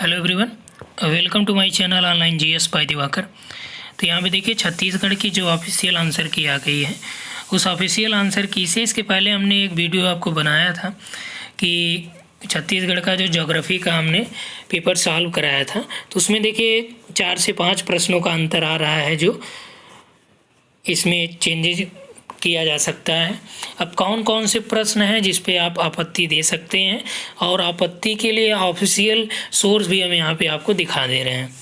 Hello everyone, welcome to my channel online GS by Diwakar. तो यहाँ पे देखिए छत्तीसगढ़ की जो ऑफिशियल आंसर की आ गई है, उस ऑफिशियल आंसर की से इसके पहले हमने एक वीडियो आपको बनाया था कि छत्तीसगढ़ का जो ज्योग्राफी का हमने पेपर सॉल्व कराया था। तो उसमें देखिए 4 से 5 प्रश्नों का अंतर आ रहा है जो इसमें चेंजेज किया जा सकता है। अब कौन कौन से प्रश्न हैं जिस पे आप आपत्ति दे सकते हैं, और आपत्ति के लिए ऑफिशियल सोर्स भी हम यहाँ पे आपको दिखा दे रहे हैं।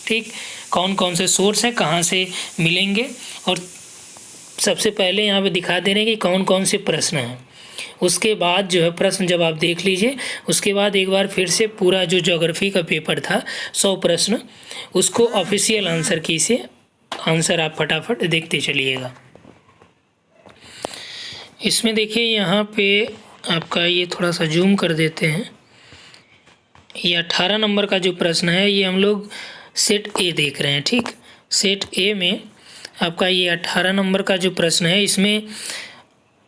ठीक, कौन कौन से सोर्स हैं, कहाँ से मिलेंगे, और सबसे पहले यहाँ पे दिखा दे रहे हैं कि कौन कौन से प्रश्न हैं। उसके बाद जो है प्रश्न जब आप देख लीजिए, उसके बाद एक बार फिर से पूरा जो ज्योग्राफी का पेपर था 100 प्रश्न, उसको ऑफिशियल आंसर की से आंसर आप फटाफट देखते चलिएगा। इसमें देखिए यहाँ पे आपका ये थोड़ा सा जूम कर देते हैं। ये 18 नंबर का जो प्रश्न है ये हम लोग सेट ए देख रहे हैं। ठीक, सेट ए में आपका ये 18 नंबर का जो प्रश्न है, इसमें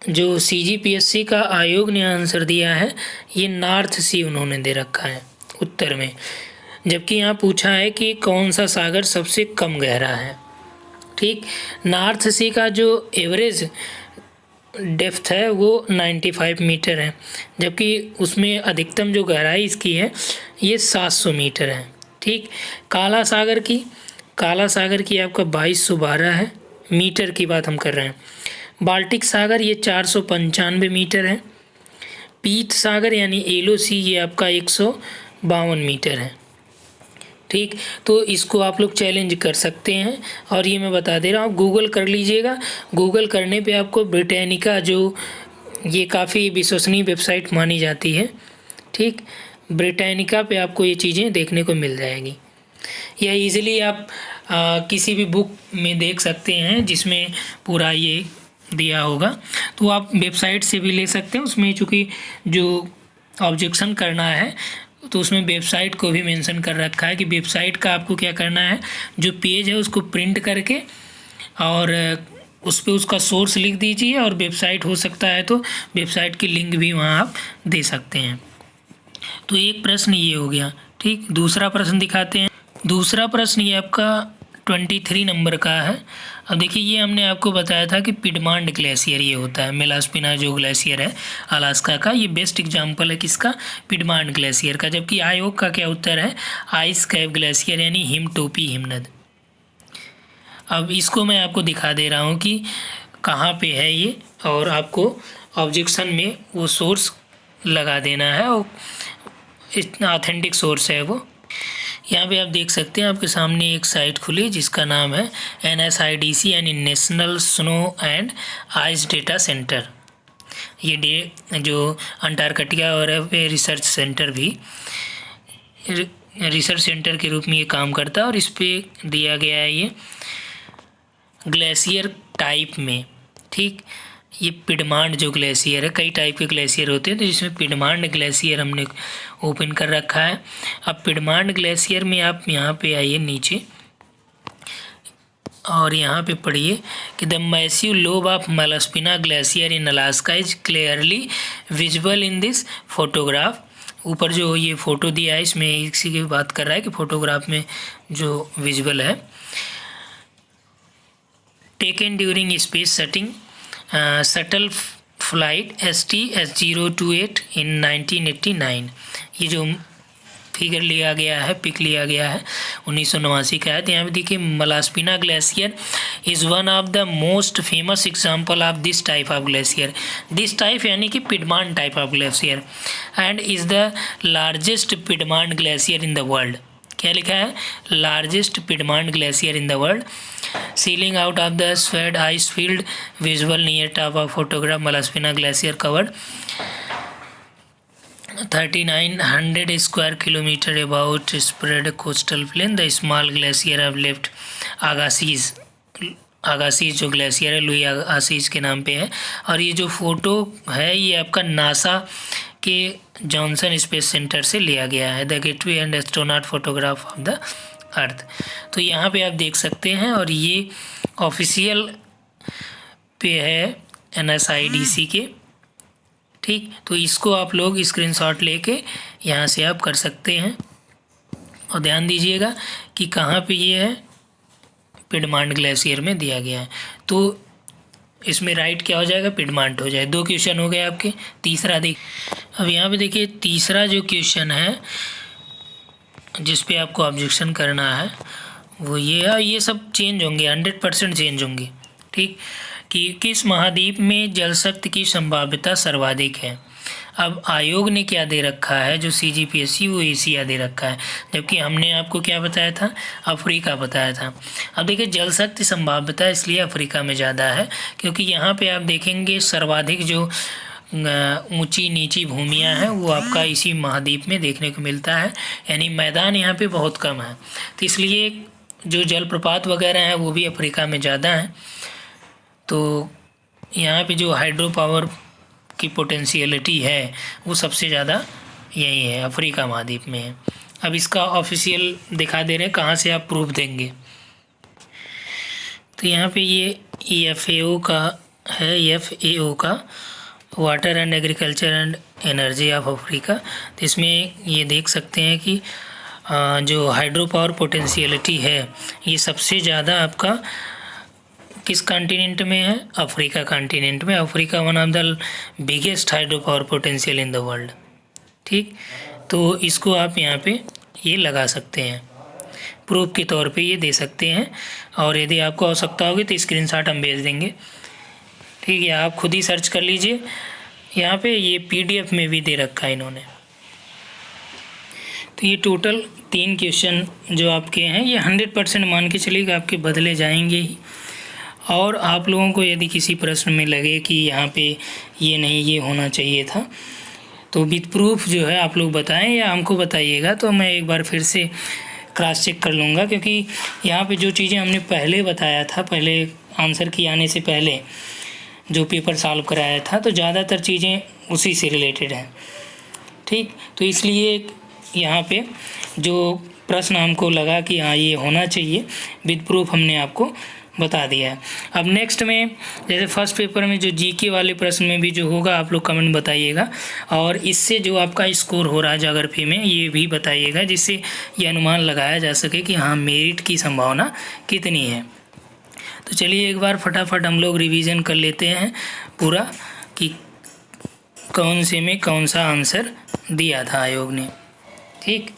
जो सीजीपीएससी का आयोग ने आंसर दिया है ये नॉर्थ सी उन्होंने दे रखा है उत्तर में, जबकि यहाँ पूछा है कि कौन सा सागर सबसे कम गहरा है। ठीक, नॉर्थ सी का जो एवरेज डेप्थ है वो 95 मीटर है, जबकि उसमें अधिकतम जो गहराई इसकी है ये 700 मीटर है। ठीक, काला सागर की आपका 2212 है, मीटर की बात हम कर रहे हैं। बाल्टिक सागर ये 495 मीटर है। पीत सागर यानी येलो सी ये आपका 152 मीटर है। ठीक, तो इसको आप लोग चैलेंज कर सकते हैं, और ये मैं बता दे रहा हूँ, गूगल कर लीजिएगा। गूगल करने पे आपको ब्रिटानिका जो ये काफ़ी विश्वसनीय वेबसाइट मानी जाती है, ठीक, ब्रिटानिका पे आपको ये चीज़ें देखने को मिल जाएगी, या इजीली आप किसी भी बुक में देख सकते हैं जिसमें पूरा ये दिया होगा। तो आप वेबसाइट से भी ले सकते हैं। उसमें चूँकि जो ऑब्जेक्शन करना है तो उसमें वेबसाइट को भी मेंशन कर रखा है कि वेबसाइट का आपको क्या करना है, जो पेज है उसको प्रिंट करके और उस पर उसका सोर्स लिख दीजिए, और वेबसाइट हो सकता है तो वेबसाइट की लिंक भी वहाँ आप दे सकते हैं। तो एक प्रश्न ये हो गया। ठीक, दूसरा प्रश्न दिखाते हैं। दूसरा प्रश्न ये आपका 23 नंबर का है। अब देखिए ये हमने आपको बताया था कि पिडमांड ग्लेशियर ये होता है, मेलास्पिना जो ग्लेशियर है अलास्का का, ये बेस्ट एग्जांपल है किसका, पिडमांड ग्लेशियर का। जबकि आयोग का क्या उत्तर है, आइस कैप ग्लेशियर यानी हिमटोपी हिमनद। अब इसको मैं आपको दिखा दे रहा हूँ कि कहाँ पे है ये, और आपको ऑब्जेक्शन में वो सोर्स लगा देना है, और इतना ऑथेंटिक सोर्स है वो। यहाँ पे आप देख सकते हैं आपके सामने एक साइट खुली जिसका नाम है NSIDC यानी national snow and ice data centre. ये जो अंटार्कटिका और रिसर्च सेंटर भी रिसर्च सेंटर के रूप में ये काम करता है, और इस पर दिया गया है ये ग्लेशियर टाइप में। ठीक, ये पिडमांड जो ग्लेशियर है, कई टाइप के ग्लेशियर होते हैं, तो जिसमें पिडमांड ग्लेशियर हमने ओपन कर रखा है। अब पिडमांड ग्लेशियर में आप यहाँ पे आइए नीचे, और यहाँ पे पढ़िए कि the massive lobe of Malaspina glacier in Alaska is clearly visible in this photograph. ऊपर जो ये फ़ोटो दिया है इसमें इसी की बात कर रहा है कि फ़ोटोग्राफ में जो विजिबल है, taken during space shuttle flight STS-028 इन 1989। ये जो फिगर लिया गया है, पिक लिया गया है 1989 का है। तो यहाँ पे देखिए Malaspina glacier is one of the most famous example of this type of glacier. This type यानी कि piedmont type of glacier, and is the largest piedmont glacier in the world. क्या लिखा है, largest piedmont glacier in the world, sealing out of the Seward ice field visual near top of photograph Malaspina glacier covered 3900 square kilometre about spread coastal plain. The small glacier have left आगासीज जो glacier है Louis आगासीज के नाम पे है। और ये जो photo है ये आपका नासा के जॉनसन स्पेस सेंटर से लिया गया है, the gateway and astronaut photograph of the earth. तो यहाँ पे आप देख सकते हैं, और ये ऑफिशियल पे है NSIDC के। ठीक, तो इसको आप लोग स्क्रीनशॉट लेके यहाँ से आप कर सकते हैं। और ध्यान दीजिएगा कि कहाँ पे ये है, पिडमांट ग्लेशियर में दिया गया है। तो इसमें राइट क्या हो जाएगा, पिडमांट हो जाए। 2 क्वेश्चन हो गए आपके। तीसरा देख, अब यहाँ पे देखिए तीसरा जो क्वेश्चन है जिस पे आपको ऑब्जेक्शन करना है वो ये है, ये सब चेंज होंगे, 100% चेंज होंगे, ठीक। कि किस महाद्वीप में जल शक्ति की संभाव्यता सर्वाधिक है। अब आयोग ने क्या दे रखा है, जो CGPSC वो एशिया दे रखा है, जबकि हमने आपको क्या बताया था, अफ्रीका बताया था। अब देखिए जल शक्ति संभाव्यता इसलिए अफ्रीका में ज़्यादा है क्योंकि यहाँ पे आप देखेंगे सर्वाधिक जो ऊंची नीची भूमियाँ हैं वो आपका इसी महाद्वीप में देखने को मिलता है, यानी मैदान यहाँ पे बहुत कम है। तो इसलिए जो जलप्रपात वगैरह हैं वो भी अफ्रीका में ज़्यादा हैं। तो यहाँ पे जो हाइड्रो पावर की पोटेंशियलिटी है वो सबसे ज़्यादा यही है, अफ्रीका महाद्वीप में है। अब इसका ऑफिशियल दिखा दे रहे हैं कहाँ से आप प्रूफ देंगे। तो यहाँ पे ये FAO का है, FAO का water and agriculture and energy of Africa. तो इसमें ये देख सकते हैं कि जो हाइड्रो पावर पोटेंशियलिटी है ये सबसे ज़्यादा आपका किस कॉन्टिनेंट में है, अफ्रीका कॉन्टिनेंट में। Africa one of the biggest hydro power potential in the world, ठीक। तो इसको आप यहाँ पे ये लगा सकते हैं, प्रूफ के तौर पे ये दे सकते हैं। और यदि आपको आवश्यकता होगी तो स्क्रीनशॉट हम भेज देंगे, ठीक है। आप खुद ही सर्च कर लीजिए, यहाँ पे ये PDF में भी दे रखा है इन्होंने। तो ये टोटल 3 क्वेश्चन जो आपके हैं ये 100% मान के चलिएगा आपके बदले जाएंगे ही। और आप लोगों को यदि किसी प्रश्न में लगे कि यहाँ पे ये नहीं, ये होना चाहिए था, तो विद प्रूफ जो है आप लोग बताएं या हमको बताइएगा, तो मैं एक बार फिर से क्रॉस चेक कर लूँगा। क्योंकि यहाँ पे जो चीज़ें हमने पहले बताया था, पहले आंसर की आने से पहले जो पेपर सॉल्व कराया था, तो ज़्यादातर चीज़ें उसी से रिलेटेड हैं, ठीक। तो इसलिए यहाँ पे जो प्रश्न हमको लगा कि हाँ ये होना चाहिए, विद प्रूफ हमने आपको बता दिया है। अब नेक्स्ट में जैसे फर्स्ट पेपर में जो GK वाले प्रश्न में भी जो होगा आप लोग कमेंट बताइएगा, और इससे जो आपका स्कोर हो रहा है ज्योग्राफी में ये भी बताइएगा, जिससे ये अनुमान लगाया जा सके कि हाँ मेरिट की संभावना कितनी है। तो चलिए एक बार फटाफट हम लोग रिवीजन कर लेते हैं पूरा कि कौन से में कौन सा आंसर दिया था आयोग ने, ठीक।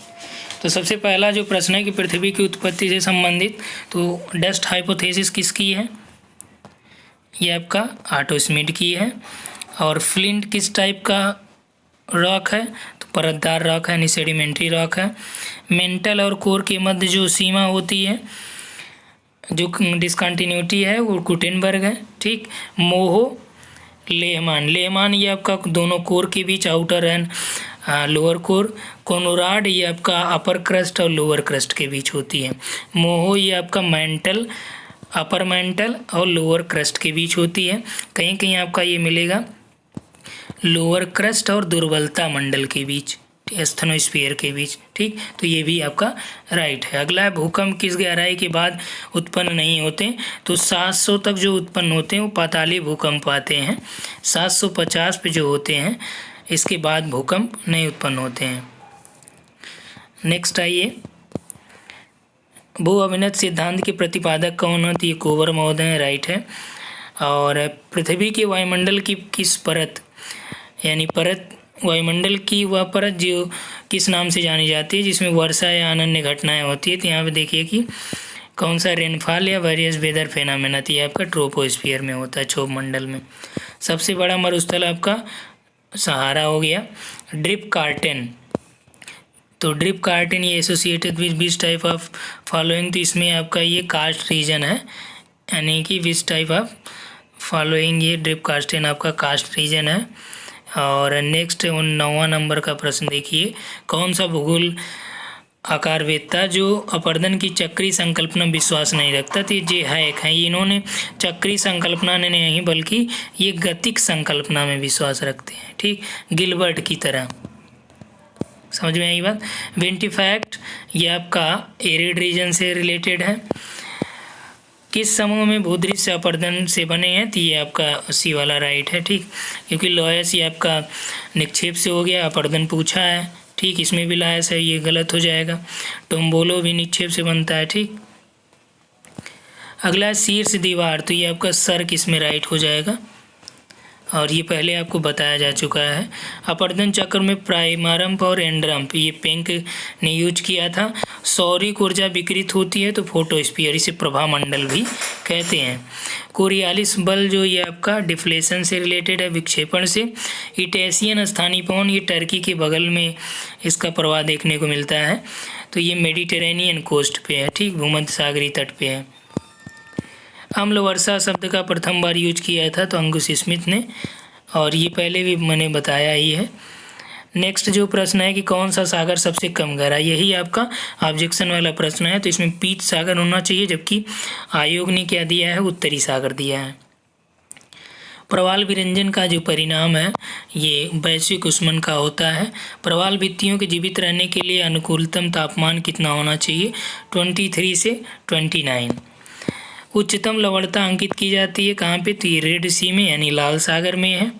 तो सबसे पहला जो प्रश्न है कि पृथ्वी की उत्पत्ति से संबंधित, तो डस्ट हाइपोथेसिस किसकी है, ये आपका ऑटो स्मिथ की है। और फ्लिंट किस टाइप का रॉक है, तो परतदार रॉक है, यानी सेडिमेंट्री रॉक है। मेंटल और कोर के मध्य जो सीमा होती है, जो डिसकंटिन्यूटी है, वो गुटेनबर्ग है, ठीक। मोहो लेहमान ये आपका दोनों कोर के बीच आउटर एंड लोअर कोर। कोनोराड ये आपका अपर क्रस्ट और लोअर क्रस्ट के बीच होती है। मोहो ये आपका मेंटल, अपर मेंटल और लोअर क्रस्ट के बीच होती है। कहीं कहीं आपका ये मिलेगा लोअर क्रस्ट और दुर्बलता मंडल के बीच, एस्थेनोस्फीयर के बीच, ठीक। तो ये भी आपका राइट है। अगला है भूकंप किस गहराई के बाद उत्पन्न नहीं होते, तो 700 तक जो उत्पन्न होते हैं वो पाताली भूकंप आते हैं। 750 पे जो होते हैं इसके बाद भूकंप नहीं उत्पन्न होते हैं। नेक्स्ट आइए, भू अभिन्नत सिद्धांत के प्रतिपादक कौन होती है, कोवर महोदय, राइट है। और पृथ्वी के वायुमंडल की किस परत, यानी परत, वायुमंडल की वह परत जो किस नाम से जानी जाती है जिसमें वर्षा या अनन्य घटनाएं होती है। तो यहाँ पे देखिए कि कौन सा रेनफॉल या वेरियस वेदर फेनामेना, तो ये आपका ट्रोपोस्फियर में होता है, क्षोभ मंडल में। सबसे बड़ा मरुस्थल आपका सहारा हो गया। ड्रिप कार्टेन, तो ड्रिप कार्टेन ये associated with which type of following, तो इसमें आपका ये कास्ट रीजन है, यानी कि विच टाइप ऑफ फॉलोइंग, ये ड्रिप कार्टेन आपका कास्ट रीजन है। और नेक्स्ट 9वां नंबर का प्रश्न देखिए, कौन सा भूगोल आकारवेत्ता जो अपर्दन की चक्री संकल्पना विश्वास नहीं रखता, तो ये जे हैक है, इन्होंने चक्री संकल्पना ने नहीं बल्कि ये गतिक संकल्पना में विश्वास रखते हैं, ठीक, गिलबर्ट की तरह। समझ में आई बात। वेंटिफैक्ट ये आपका एरिड रीजन से रिलेटेड है। किस समूह में भूदृश्य अपर्दन से बने हैं, तो ये आपका सी वाला राइट है, ठीक, क्योंकि लॉयस ये आपका निक्षेप से हो गया, अपर्दन पूछा है, ठीक, इसमें भी लायस है, ये गलत हो जाएगा। टोम्बोलो भी निक्षेप से बनता है। ठीक, अगला है शीर्ष दीवार, तो ये आपका सर किसमें राइट हो जाएगा, और ये पहले आपको बताया जा चुका है। अपरदन चक्र में प्राइमरम्प और एंडरम्प, ये पेंक ने यूज किया था। सौरिक ऊर्जा विकृत होती है तो फोटोस्फीयर, इसे प्रभामंडल भी कहते हैं। कोरियालिस बल जो ये आपका डिफ्लेशन से रिलेटेड है, विक्षेपण से। इटेशियन स्थानीय पवन, ये टर्की के बगल में इसका प्रवाह देखने को मिलता है, तो ये मेडिटेरेनियन कोस्ट पे है। ठीक, भूमध्य सागरीय तट पे है। अम्ल वर्षा शब्द का प्रथम बार यूज किया था तो अंगुस स्मिथ ने, और ये पहले भी मैंने बताया ही है। नेक्स्ट जो प्रश्न है कि कौन सा सागर सबसे कम गहरा, यही आपका ऑब्जेक्शन वाला प्रश्न है, तो इसमें पीत सागर होना चाहिए, जबकि आयोग ने क्या दिया है, उत्तरी सागर दिया है। प्रवाल विरंजन का जो परिणाम है ये वैश्विक उष्मन का होता है। प्रवाल भित्तियों के जीवित रहने के लिए अनुकूलतम तापमान कितना होना चाहिए, 23 से 29। उच्चतम लवणता अंकित की जाती है कहाँ पे, तो ये रेड सी में यानी लाल सागर में है।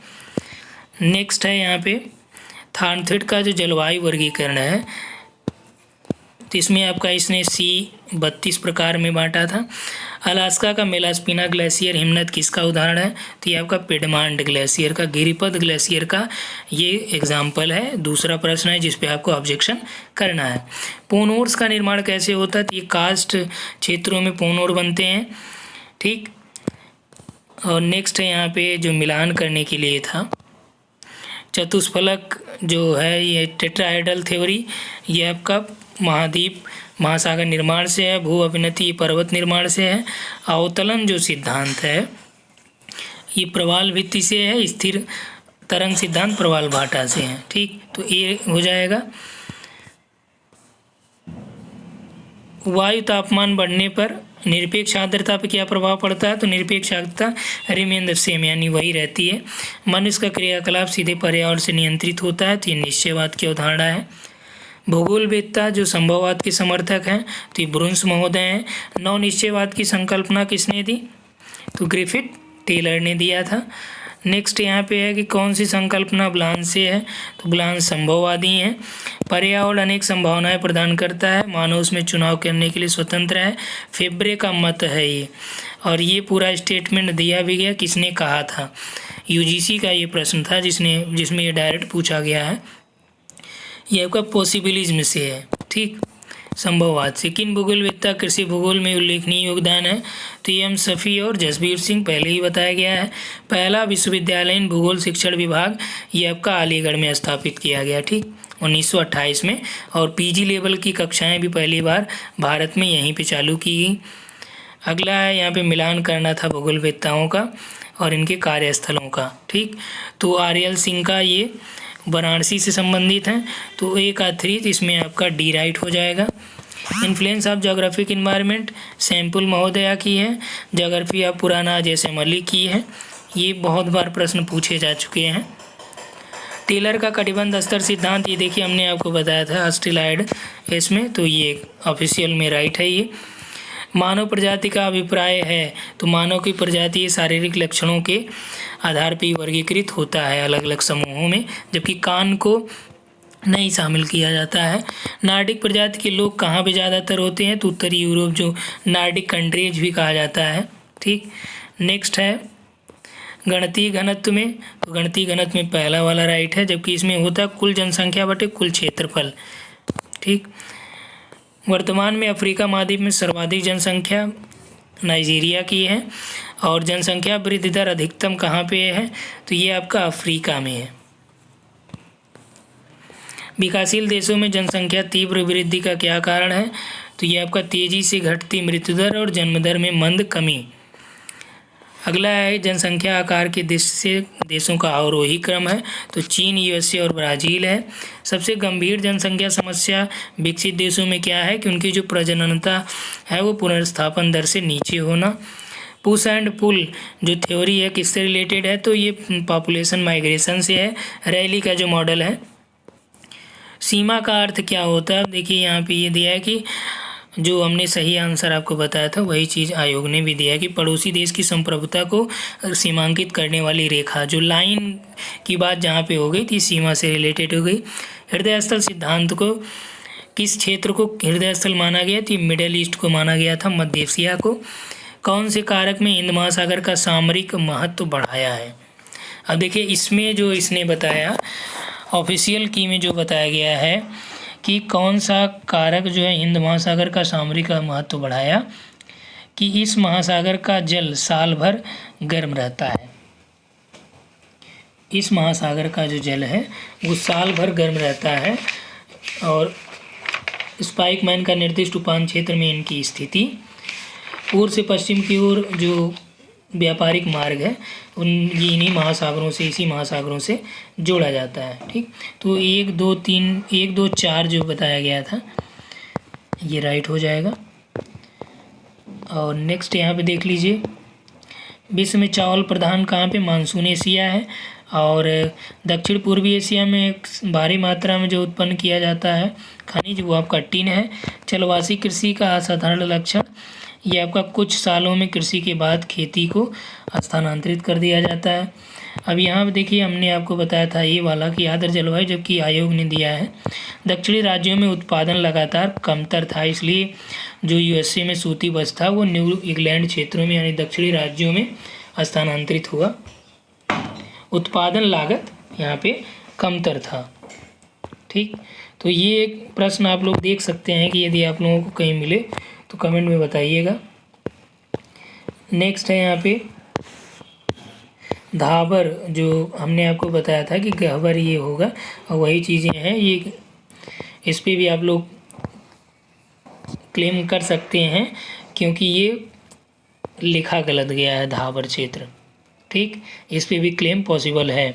नेक्स्ट है यहाँ पे थार्नथेट का जो जलवायु वर्गीकरण है, तो इसमें आपका इसने C32 प्रकार में बांटा था। अलास्का का मेलास्पिना ग्लेशियर हिमनद किसका उदाहरण है, तो ये आपका पिडमांट ग्लेशियर का, गिरिपद ग्लेशियर का ये एग्जाम्पल है। दूसरा प्रश्न है जिस पे आपको ऑब्जेक्शन करना है। पोनोर्स का निर्माण कैसे होता है, तो ये कास्ट क्षेत्रों में पोनोर बनते हैं। ठीक, और नेक्स्ट है यहाँ पे जो मिलान करने के लिए था, चतुष्फलक जो है ये टेट्राहेड्रल थ्योरी, ये आपका महाद्वीप महासागर निर्माण से है। भू अभिनति पर्वत निर्माण से है। अवतलन जो सिद्धांत है ये प्रवाल भित्ति से है। स्थिर तरंग सिद्धांत प्रवाल भाटा से है। ठीक, तो ये हो जाएगा। वायु तापमान बढ़ने पर निरपेक्ष आर्द्रता पर क्या प्रभाव पड़ता है, तो निरपेक्ष आर्द्रता रिमेन द सेम यानी वही रहती है। मनुष्य का क्रियाकलाप सीधे पर्यावरण से नियंत्रित होता है, तो ये निश्चयवाद की अवधारणा है। भूगोलवेत्ता जो संभववाद के समर्थक हैं तो ये ब्रुन्स महोदय हैं। नव निश्चयवाद की संकल्पना किसने दी, तो ग्रिफिथ टेलर ने दिया था। नेक्स्ट यहाँ पे है कि कौन सी संकल्पना ब्लांस से है, तो ब्लांस संभववादी है। पर्यावरण अनेक संभावनाएं प्रदान करता है, मानव उसमें चुनाव करने के लिए स्वतंत्र है। फेब्रे का मत है ये, और ये पूरा स्टेटमेंट दिया भी गया, किसने कहा था, यूजीसी का ये प्रश्न था जिसमें ये डायरेक्ट पूछा गया है। ये आपका पॉसिबिलिज्म से है। ठीक, संभववाद से। किन भूगोलवेत्ता कृषि भूगोल में उल्लेखनीय योगदान है, तो एम शफी और जसबीर सिंह पहले ही बताया गया है। पहला विश्वविद्यालयीन भूगोल शिक्षण विभाग ये आपका अलीगढ़ में स्थापित किया गया। ठीक, 1928 में, और पीजी लेवल की कक्षाएं भी पहली बार भारत में यहीं पे चालू की गई। अगला है यहाँ पे मिलान करना था भूगोलवेत्ताओं का और इनके कार्यस्थलों का। ठीक, तो आरएल सिंह का ये वाराणसी से संबंधित हैं, तो एक का 3 इसमें आपका डी राइट हो जाएगा। Influence of geographic environment sample महोदया की है। जोग्राफी ऑफ पुराना जैसे मलिक की है। ये बहुत बार प्रश्न पूछे जा चुके हैं। टेलर का कटिबंध स्तर सिद्धांत, ये देखिए हमने आपको बताया था ऑस्ट्रेलाइड इसमें, तो ये ऑफिशियल में राइट है। ये मानव प्रजाति का अभिप्राय है, तो मानव की प्रजाति शारीरिक लक्षणों के आधार पर वर्गीकृत होता है अलग अलग समूहों में, जबकि कान को नहीं शामिल किया जाता है। नार्डिक प्रजाति के लोग कहाँ पे ज़्यादातर होते हैं, तो उत्तरी यूरोप जो नार्डिक कंट्रीज भी कहा जाता है। ठीक, नेक्स्ट है गणतीय घनत्व में, तो गणतीय घनत्व में पहला वाला राइट है, जबकि इसमें होता है कुल जनसंख्या बटे कुल क्षेत्रफल। ठीक, वर्तमान में अफ्रीका महाद्वीप में सर्वाधिक जनसंख्या नाइजीरिया की है, और जनसंख्या वृद्धि दर अधिकतम कहाँ पे है, तो ये आपका अफ्रीका में है। विकासशील देशों में जनसंख्या तीव्र वृद्धि का क्या कारण है, तो ये आपका तेजी से घटती मृत्यु दर और जन्म दर में मंद कमी। अगला है जनसंख्या आकार के देशों का अवरोही क्रम है, तो चीन, यूएसए और ब्राज़ील है। सबसे गंभीर जनसंख्या समस्या विकसित देशों में क्या है कि उनकी जो प्रजननता है वो पुनर्स्थापन दर से नीचे होना। पुश एंड पुल जो थ्योरी है किससे रिलेटेड है, तो ये पॉपुलेशन माइग्रेशन से है, रैली का जो मॉडल है। सीमा का अर्थ क्या होता है, देखिए यहाँ पे ये दिया है कि जो हमने सही आंसर आपको बताया था वही चीज़ आयोग ने भी दिया है कि पड़ोसी देश की संप्रभुता को सीमांकित करने वाली रेखा, जो लाइन की बात जहाँ पे हो गई थी सीमा से रिलेटेड हो गई। हृदय स्थल सिद्धांत को किस क्षेत्र को हृदय स्थल माना गया? तो मिडिल ईस्ट को माना गया था, मध्य एशिया को। कौन से कारक में हिंद महासागर का सामरिक महत्व बढ़ाया है? अब देखिए इसमें जो इसने बताया ऑफिशियल की में जो बताया गया है कि कौन सा कारक जो है हिंद महासागर का सामरिक महत्व बढ़ाया, कि इस महासागर का जल साल भर गर्म रहता है। इस महासागर का जो जल है वो साल भर गर्म रहता है और स्पाइकमैन का निर्दिष्ट उपान क्षेत्र में इनकी स्थिति, पूर्व से पश्चिम की ओर जो व्यापारिक मार्ग है ये इन्हीं महासागरों से, इसी महासागरों से जोड़ा जाता है। ठीक, तो 1 2 3 1 2 4 जो बताया गया था ये राइट हो जाएगा। और नेक्स्ट यहाँ पे देख लीजिए, विश्व में चावल प्रधान कहाँ पे? मानसून एशिया है। और दक्षिण पूर्वी एशिया में भारी मात्रा में जो उत्पन्न किया जाता है खनिज वो आपका टिन है। जलवासी कृषि का असाधारण लक्षण, ये आपका कुछ सालों में कृषि के बाद खेती को स्थानांतरित कर दिया जाता है। अब यहाँ पे देखिए हमने आपको बताया था ये वाला कि आर्द्र जलवायु, जबकि आयोग ने दिया है दक्षिणी राज्यों में उत्पादन लगातार कमतर था, इसलिए जो यूएसए में सूती वस्त्र था वो न्यू इंग्लैंड क्षेत्रों में यानी दक्षिणी राज्यों में स्थानांतरित हुआ। उत्पादन लागत यहाँ पे कमतर था। ठीक, तो ये एक प्रश्न आप लोग देख सकते हैं कि यदि आप लोगों को कहीं मिले तो कमेंट में बताइएगा। नेक्स्ट है यहाँ पे धाबर, जो हमने आपको बताया था कि गहवर ये होगा और वही चीज़ें हैं ये, इस पे भी आप लोग क्लेम कर सकते हैं क्योंकि ये लिखा गलत गया है धाबर क्षेत्र। ठीक, इस पे भी क्लेम पॉसिबल है,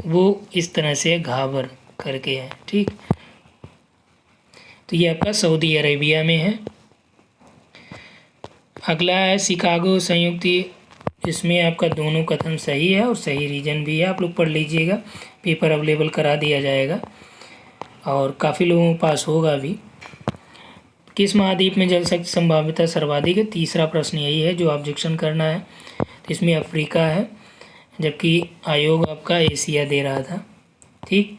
वो इस तरह से घाबर करके है। ठीक, तो ये आपका सऊदी अरेबिया में है। अगला है शिकागो संयुक्त, इसमें आपका दोनों कथन सही है और सही रीजन भी है, आप लोग पढ़ लीजिएगा, पेपर अवेलेबल करा दिया जाएगा और काफ़ी लोगों के पास होगा भी। किस महाद्वीप में जल शक्ति संभाव्यता सर्वाधिक है? तीसरा प्रश्न यही है जो ऑब्जेक्शन करना है। तो इसमें अफ्रीका है, जबकि आयोग आपका एशिया दे रहा था। ठीक,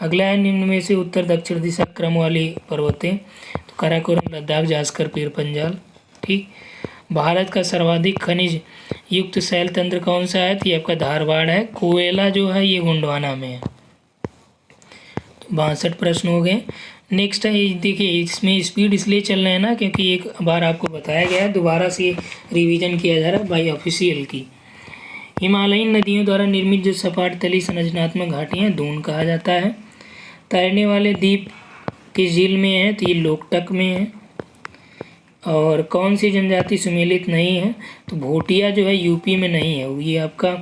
अगला है निम्न में से उत्तर दक्षिण दिशा क्रम वाली पर्वतें, तो काराकोरम, लद्दाख, जास्कर, पीर पंजाल। ठीक, भारत का सर्वाधिक खनिज युक्त शैल तंत्र कौन सा है? तो ये आपका धारवाड़ है। कोयला जो है ये गोंडवाना में है। 62 प्रश्न हो गए। नेक्स्ट है, देखिए इसमें स्पीड इसलिए चल रहे हैं ना क्योंकि एक बार आपको बताया गया है, दोबारा से रिवीजन किया जा रहा है बाई ऑफिशियल की। हिमालयीन नदियों द्वारा निर्मित जो सपाट तली संरचनात्मक घाटियाँ दून कहा जाता है। तैरने वाले द्वीप किस झील में है? तो ये लोकटक में है। और कौन सी जनजाति सुमेलित नहीं है? तो भोटिया जो है यूपी में नहीं है, ये आपका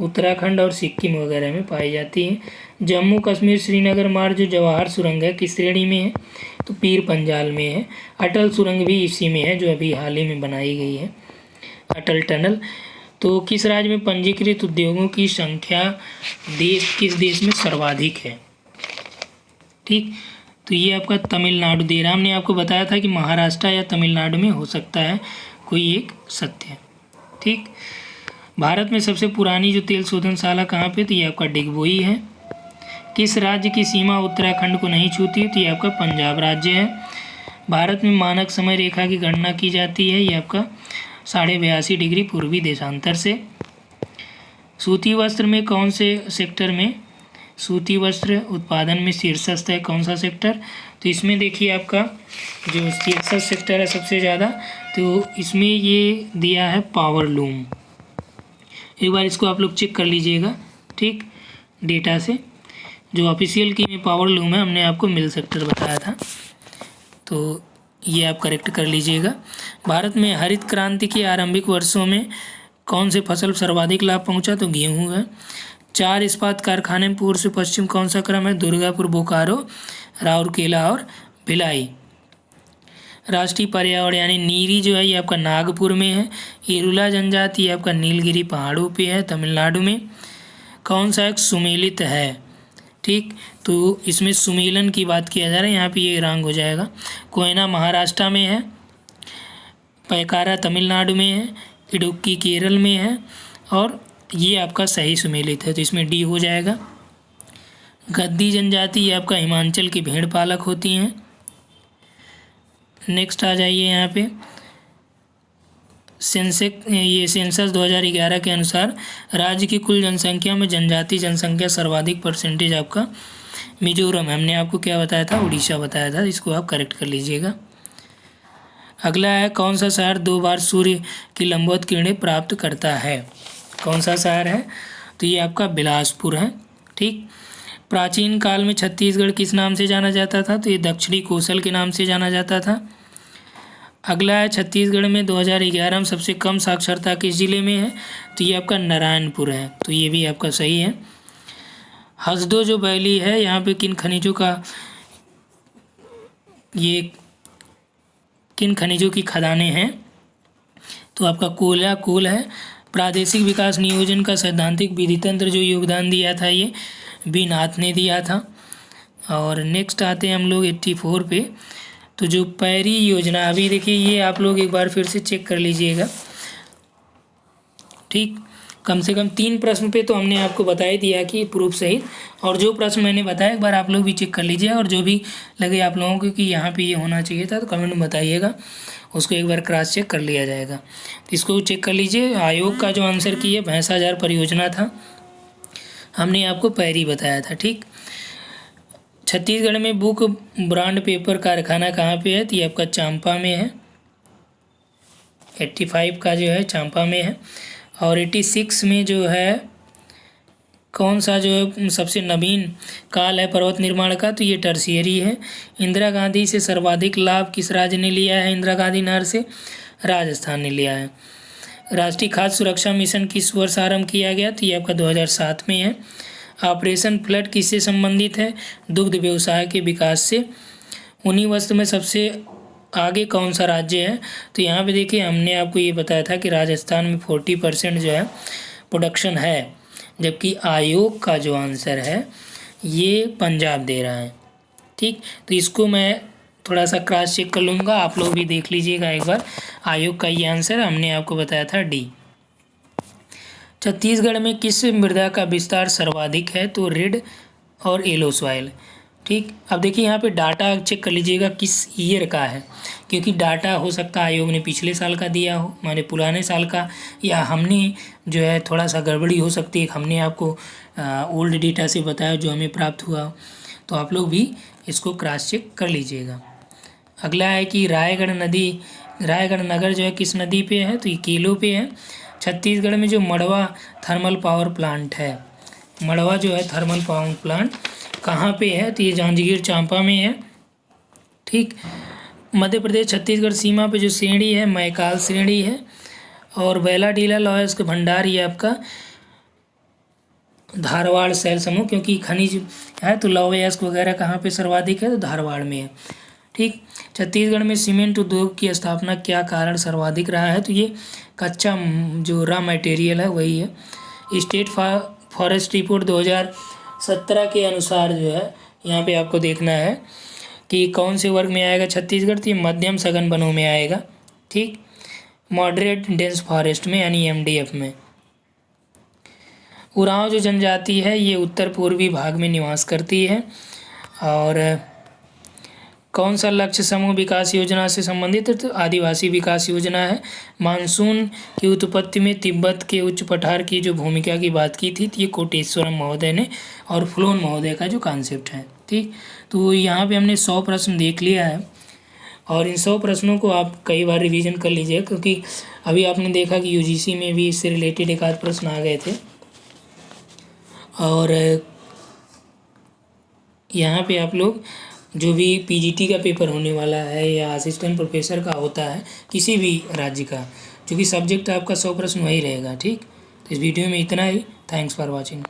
उत्तराखंड और सिक्किम वगैरह में पाई जाती है। जम्मू कश्मीर श्रीनगर मार्ग जो जवाहर सुरंग है किस श्रेणी में है? तो पीर पंजाल में है। अटल सुरंग भी इसी में है जो अभी हाल ही में बनाई गई है, अटल टनल। तो किस राज्य में पंजीकृत उद्योगों की संख्या किस देश में सर्वाधिक है? ठीक, तो ये आपका तमिलनाडु दे रहा, हमने आपको बताया था कि महाराष्ट्र या तमिलनाडु में हो सकता है कोई एक सत्य। ठीक, भारत में सबसे पुरानी जो तेल शोधनशाला कहाँ पे? तो ये आपका डिगबोई है। किस राज्य की सीमा उत्तराखंड को नहीं छूती? तो ये आपका पंजाब राज्य है। भारत में मानक समय रेखा की गणना की जाती है, ये आपका 82.5 डिग्री पूर्वी देशांतर से। सूती वस्त्र में कौन से सेक्टर में सूती वस्त्र उत्पादन में शीर्षस्थ है? कौन सा सेक्टर? तो इसमें देखिए आपका जो शीर्षस्थ सेक्टर है सबसे ज़्यादा, तो इसमें ये दिया है पावर लूम। एक बार इसको आप लोग चेक कर लीजिएगा। ठीक, डेटा से जो ऑफिशियल की में पावर लूम है, हमने आपको मिल सेक्टर बताया था, तो ये आप करेक्ट कर लीजिएगा। भारत में हरित क्रांति के आरंभिक वर्षों में कौन से फसल सर्वाधिक लाभ पहुंचा? तो गेहूं है। 4 इस्पात कारखाने में पूर्व से पश्चिम कौन सा क्रम है? दुर्गापुर, बोकारो, राउरकेला और भिलाई। राष्ट्रीय पर्यावरण यानी नीरी जो है ये आपका नागपुर में है। इरुला जनजाति ये आपका नीलगिरी पहाड़ों पे है तमिलनाडु में। कौन सा एक सुमेलित है? ठीक, तो इसमें सुमेलन की बात किया जा रहा है, यहाँ पे ये रंग हो जाएगा। कोयना महाराष्ट्र में है, पैकारा तमिलनाडु में है, इडुक्की केरल में है और ये आपका सही सुमेलित है, तो इसमें डी हो जाएगा। गद्दी जनजाति ये आपका हिमाचल की भेड़ पालक होती हैं। नेक्स्ट आ जाइए यहाँ पे सेंसस 2011 के अनुसार राज्य की कुल जनसंख्या में जनजाति जनसंख्या सर्वाधिक परसेंटेज आपका मिजोरम है। हमने आपको क्या बताया था, उड़ीसा बताया था, इसको आप करेक्ट कर लीजिएगा। अगला है कौन सा शहर 2 बार सूर्य की लंबवत किरणें प्राप्त करता है। कौन सा शहर है, तो ये आपका बिलासपुर है। ठीक। प्राचीन काल में छत्तीसगढ़ किस नाम से जाना जाता था, तो ये दक्षिणी कोसल के नाम से जाना जाता था। अगला है छत्तीसगढ़ में 2011 में सबसे कम साक्षरता किस जिले में है, तो ये आपका नारायणपुर है, तो ये भी आपका सही है। हसदो जो वैली है यहाँ पे किन खनिजों की खदानें हैं, तो आपका कोयला कोल है। प्रादेशिक विकास नियोजन का सैद्धांतिक विधि तंत्र जो योगदान दिया था ये बी नाथ ने दिया था। और नेक्स्ट आते हैं हम लोग 84 पे, तो जो पैरी योजना, अभी देखिए ये आप लोग एक बार फिर से चेक कर लीजिएगा। ठीक, कम से कम 3 प्रश्न पे तो हमने आपको बता ही दिया कि प्रूफ सहित, और जो प्रश्न मैंने बताया एक बार आप लोग भी चेक कर लीजिए, और जो भी लगे आप लोगों को कि यहाँ पे ये होना चाहिए था तो कमेंट में बताइएगा, उसको एक बार क्रॉस चेक कर लिया जाएगा। इसको चेक कर लीजिए। आयोग का जो आंसर की है भैंसाझार परियोजना था, हमने आपको पैरी बताया था। ठीक। छत्तीसगढ़ में बुक ब्रांड पेपर कारखाना कहाँ पे है, तो ये आपका चांपा में है। 85 का जो है चांपा में है। और 86 में जो है कौन सा जो है सबसे नवीन काल है पर्वत निर्माण का, तो ये टर्शियरी है। इंदिरा गांधी से सर्वाधिक लाभ किस राज्य ने लिया है, इंदिरा गांधी नहर से राजस्थान ने लिया है। राष्ट्रीय खाद्य सुरक्षा मिशन किस वर्ष आरंभ किया गया, तो ये आपका 2007 में है। ऑपरेशन फ्लड किससे संबंधित है, दुग्ध व्यवसाय के विकास से। उन्हीं वस्तु में सबसे आगे कौन सा राज्य है, तो यहाँ पे देखिए हमने आपको ये बताया था कि राजस्थान में 40% जो है प्रोडक्शन है, जबकि आयोग का जो आंसर है ये पंजाब दे रहा है। ठीक, तो इसको मैं थोड़ा सा क्रॉस चेक कर लूँगा, आप लोग भी देख लीजिएगा एक बार। आयोग का ये आंसर हमने आपको बताया था डी। छत्तीसगढ़ में किस मृदा का विस्तार सर्वाधिक है, तो रेड और येलो सॉइल। ठीक, अब देखिए यहाँ पे डाटा चेक कर लीजिएगा किस ईयर का है, क्योंकि डाटा हो सकता है आयोग ने पिछले साल का दिया हो, माने पुराने साल का, या हमने जो है थोड़ा सा गड़बड़ी हो सकती है, हमने आपको ओल्ड डेटा से बताया जो हमें प्राप्त हुआ हो, तो आप लोग भी इसको क्रॉस चेक कर लीजिएगा। अगला है कि रायगढ़ नगर जो है किस नदी पे है, तो ये केलो पे है। छत्तीसगढ़ में जो मड़वा थर्मल पावर प्लांट है, मड़वा जो है थर्मल पावर प्लांट कहाँ पे है, तो ये जांजगीर चांपा में है। ठीक। मध्य प्रदेश छत्तीसगढ़ सीमा पे जो श्रेणी है मैकाल श्रेणी है। और बेला डीला लॉयस्क भंडार ये आपका धारवाड़ शैल समूह, क्योंकि खनिज है तो लौह-अयस्क वगैरह कहाँ पे सर्वाधिक है, तो धारवाड़ में है। ठीक। छत्तीसगढ़ में सीमेंट उद्योग की स्थापना क्या कारण सर्वाधिक रहा है, तो ये कच्चा जो रॉ मटेरियल है वही है। स्टेट फॉरेस्ट रिपोर्ट 2017 के अनुसार जो है यहाँ पे आपको देखना है कि कौन से वर्ग में आएगा छत्तीसगढ़, तो ये मध्यम सघन वनों में आएगा। ठीक। मॉडरेट डेंस फॉरेस्ट में यानी MDF में। उरांव जो जनजाति है ये उत्तर पूर्वी भाग में निवास करती है। और कौन सा लक्ष्य समूह विकास योजना से संबंधित है, तो आदिवासी विकास योजना है। मानसून की उत्पत्ति में तिब्बत के उच्च पठार की जो भूमिका की बात की थी, तो ये कोटेश्वरम महोदय ने और फ्लोन महोदय का जो कॉन्सेप्ट है। ठीक, तो यहाँ पे हमने 100 प्रश्न देख लिया है, और इन 100 प्रश्नों को आप कई बार रिवीजन कर लीजिए, क्योंकि अभी आपने देखा कि UGC में भी इससे रिलेटेड एक आध प्रश्न आ गए थे। और यहाँ पे आप लोग जो भी PGT का पेपर होने वाला है या असिस्टेंट प्रोफेसर का होता है किसी भी राज्य का, क्योंकि सब्जेक्ट आपका 100 प्रश्न वही रहेगा। ठीक, तो इस वीडियो में इतना ही। Thanks for watching.